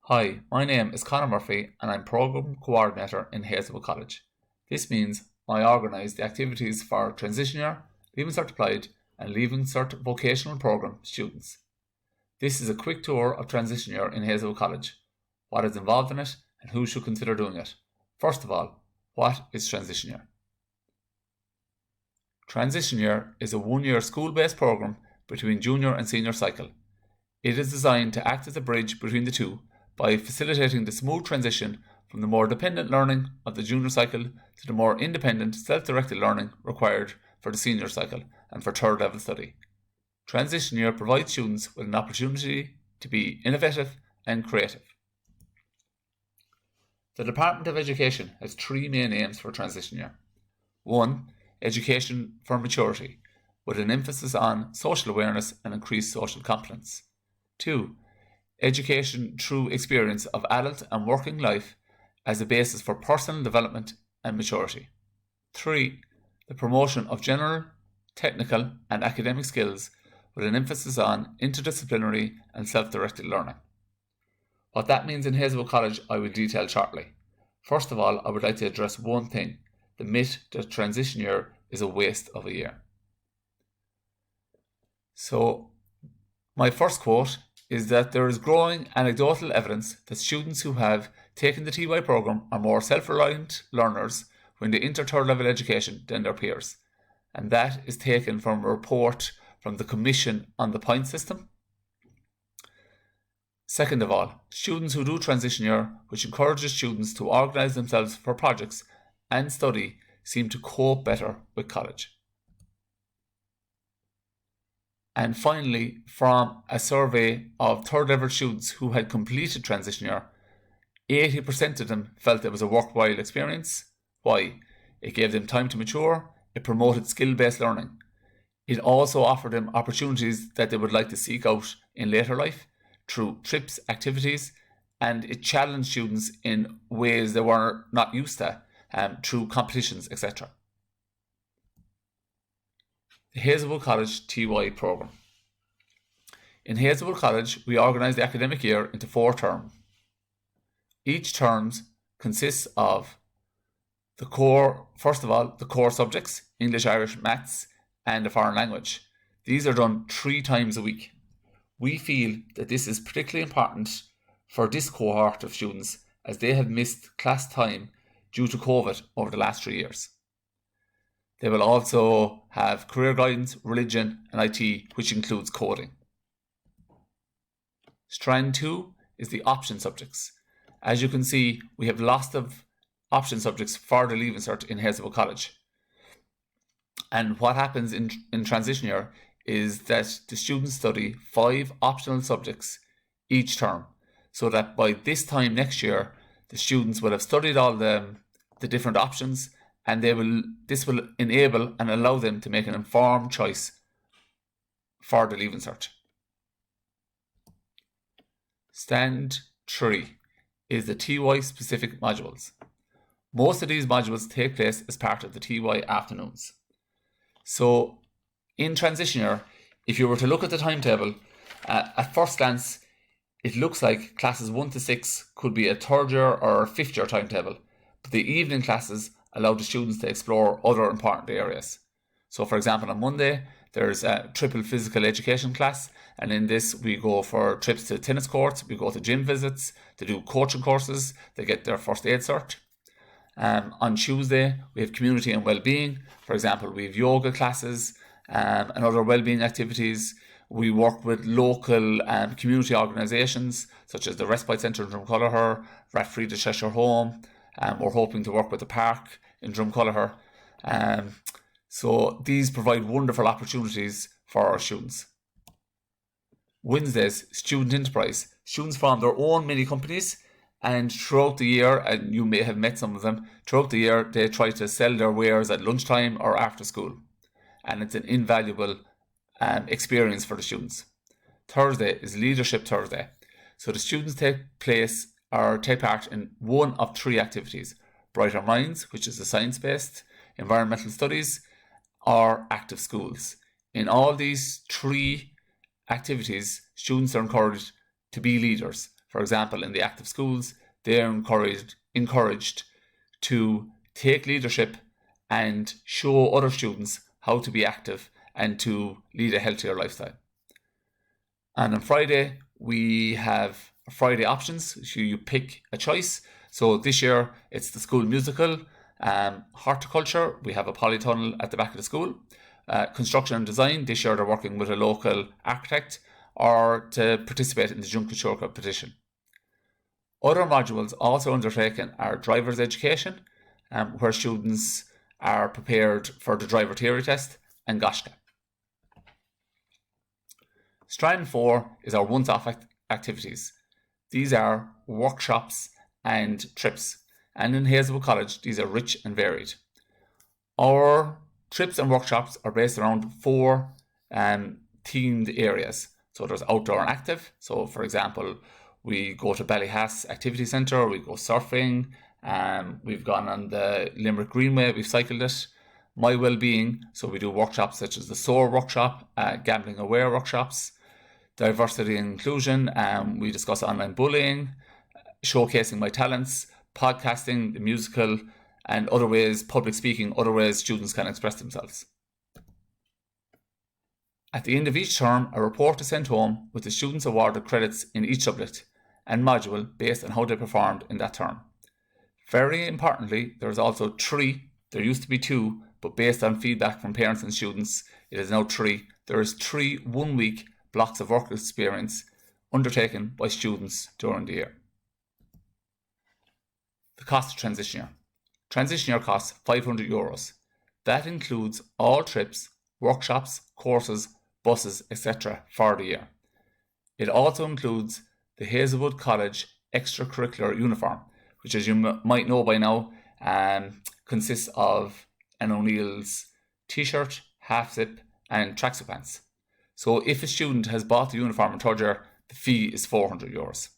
Hi, my name is Conor Murphy and I'm Programme Coordinator in Hazelwood College. This means I organise the activities for Transition Year, Leaving Cert Applied and Leaving Cert Vocational Programme students. This is a quick tour of Transition Year in Hazelwood College, what is involved in it and who should consider doing it. First of all, what is Transition Year? Transition Year is a one-year school-based programme between junior and senior cycle. It is designed to act as a bridge between the two by facilitating the smooth transition from the more dependent learning of the junior cycle to the more independent, self-directed learning required for the senior cycle and for third level study. Transition Year provides students with an opportunity to be innovative and creative. The Department of Education has three main aims for Transition Year. 1. Education for maturity, with an emphasis on social awareness and increased social competence. 2. Education through experience of adult and working life as a basis for personal development and maturity. 3. The promotion of general, technical and academic skills with an emphasis on interdisciplinary and self-directed learning. What that means in Hazelwood College I will detail shortly. First of all, I would like to address one thing, the myth that Transition Year is a waste of a year. So, my first quote is that there is growing anecdotal evidence that students who have taken the TY programme are more self-reliant learners when they enter third level education than their peers. And that is taken from a report from the Commission on the Point System. Second of all, students who do Transition Year, which encourages students to organise themselves for projects and study, seem to cope better with college. And finally, from a survey of third level students who had completed Transition Year, 80% of them felt it was a worthwhile experience. Why? It gave them time to mature, it promoted skill-based learning. It also offered them opportunities that they would like to seek out in later life through trips, activities, and it challenged students in ways they were not used to, through competitions, etc. The Hazelwood College TY programme. In Hazelwood College, we organise the academic year into 4 terms. Each term consists of the core subjects, English, Irish, Maths, and a foreign language. These are done 3 times a week. We feel that this is particularly important for this cohort of students as they have missed class time due to COVID over the last 3 years. They will also have career guidance, religion and IT, which includes coding. Strand 2 is the option subjects. As you can see, we have lots of option subjects for the Leaving Cert in Hazelwood College. And what happens in Transition Year is that the students study 5 optional subjects each term, so that by this time next year, the students will have studied all the different options, and this will enable and allow them to make an informed choice for the Leaving Cert. Stand 3 is the TY specific modules. Most of these modules take place as part of the TY afternoons. So in Transition Year, if you were to look at the timetable, at first glance, it looks like classes 1 to 6 could be a 3rd year or 5th year timetable, but the evening classes allow the students to explore other important areas. So for example, on Monday, there's a triple physical education class, and in this we go for trips to tennis courts, we go to gym visits, they do coaching courses, they get their first aid cert. On Tuesday, we have community and well-being. For example, we have yoga classes and other well-being activities. We work with local community organisations such as the Respite Centre in Drumculliher, Rat-Free Cheshire Home. We're hoping to work with the park in Drumculliher. So these provide wonderful opportunities for our students. Wednesdays, Student Enterprise. Students form their own mini companies, and throughout the year, and you may have met some of them, throughout the year they try to sell their wares at lunchtime or after school. And it's an invaluable experience for the students. Thursday is Leadership Thursday. So the students take part in one of 3 activities: Brighter Minds, which is a science-based, environmental studies, or active schools. In all these 3 activities, students are encouraged to be leaders. For example, in the active schools, they're encouraged to take leadership and show other students how to be active and to lead a healthier lifestyle. And on Friday, we have Friday options. So you pick a choice. So this year, it's the school musical. Horticulture, we have a polytunnel at the back of the school. Construction and design, this year they're working with a local architect or to participate in the Junk Couture competition. Other modules also undertaken are driver's education, where students are prepared for the driver theory test, and Goshka. Strand 4 is our once-off activities. These are workshops and trips, and in Hazelwood College these are rich and varied. Our trips and workshops are based around 4 themed areas. So there's outdoor and active. So for example, we go to Ballyhass Activity Centre, we go surfing, we've gone on the Limerick Greenway, we've cycled it. My Wellbeing, so we do workshops such as the SOAR workshop, Gambling Aware workshops. Diversity and inclusion, we discuss online bullying, showcasing my talents, podcasting, the musical, and other ways, public speaking, other ways students can express themselves. At the end of each term, a report is sent home with the students awarded credits in each subject and module based on how they performed in that term. Very importantly, there is also 3, there used to be 2, but based on feedback from parents and students, it is now 3. There is 3 one-week blocks of work experience undertaken by students during the year. The cost of transition year. Transition year costs €500. That includes all trips, workshops, courses, buses, etc. for the year. It also includes the Hazelwood College extracurricular uniform, which, as you might know by now, consists of an O'Neill's t-shirt, half zip and tracksuit pants. So if a student has bought the uniform in third year, the fee is €400.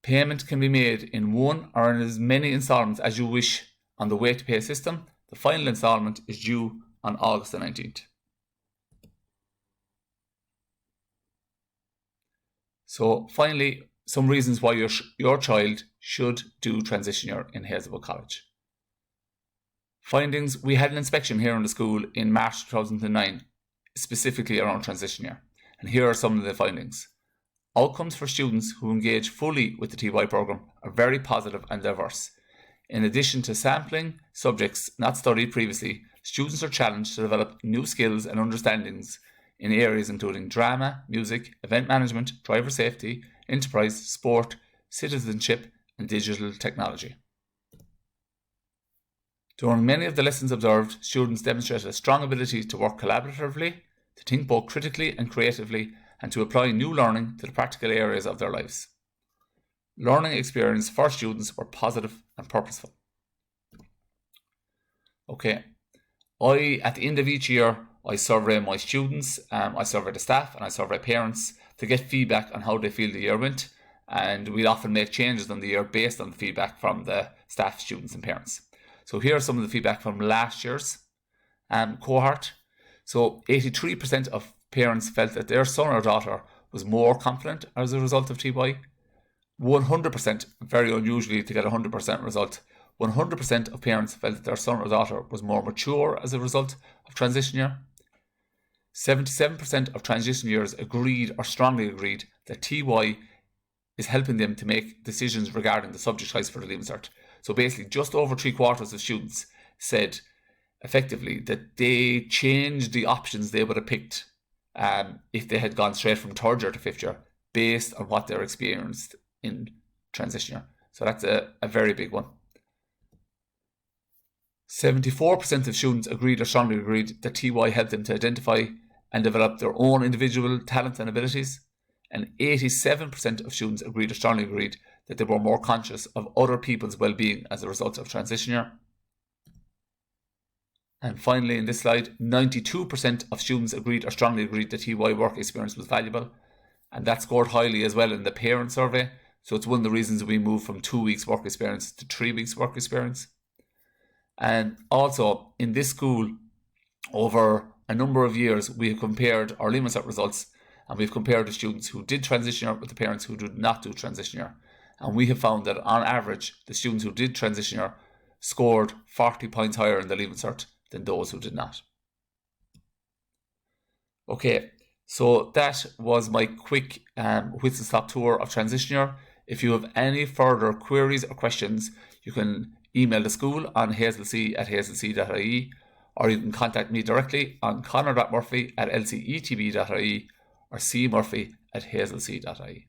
Payment can be made in one or in as many instalments as you wish on the Way to Pay system. The final instalment is due on August the 19th. So finally, some reasons why your child should do transition year in Hazelwood College. Findings: we had an inspection here in the school in March 2009, specifically around transition year. And here are some of the findings. Outcomes for students who engage fully with the TY programme are very positive and diverse. In addition to sampling subjects not studied previously, students are challenged to develop new skills and understandings in areas including drama, music, event management, driver safety, enterprise, sport, citizenship and digital technology. During many of the lessons observed, students demonstrated a strong ability to work collaboratively, to think both critically and creatively, and to apply new learning to the practical areas of their lives. Learning experience for students were positive and purposeful. Okay, at the end of each year, I survey my students, I survey the staff, and I survey parents to get feedback on how they feel the year went. And we often make changes on the year based on the feedback from the staff, students, and parents. So here are some of the feedback from last year's cohort. So 83% of parents felt that their son or daughter was more confident as a result of TY. 100%, very unusually to get a 100% result, 100% of parents felt that their son or daughter was more mature as a result of transition year. 77% of transition years agreed or strongly agreed that TY is helping them to make decisions regarding the subject choice for the Leaving Cert. So basically just over 3/4 of students said effectively that they changed the options they would have picked if they had gone straight from third year to fifth year based on what they're experienced in transition year. So that's a very big one. 74% of students agreed or strongly agreed that TY helped them to identify and develop their own individual talents and abilities. And 87% of students agreed or strongly agreed that they were more conscious of other people's well-being as a result of transition year. And finally, in this slide, 92% of students agreed or strongly agreed that TY work experience was valuable. And that scored highly as well in the parent survey. So it's one of the reasons we moved from 2 weeks work experience to 3 weeks work experience. And also in this school, over a number of years, we have compared our Leaving Cert results and we've compared the students who did transition year with the parents who did not do transition year. And we have found that on average, the students who did transition year scored 40 points higher in the Leaving Cert than those who did not. Okay, so that was my quick whistle-stop tour of transition year. If you have any further queries or questions, you can email the school on hazelc@hazelc.ie, or you can contact me directly on conor.murphy@lcetb.ie or cmurphy@hazelc.ie.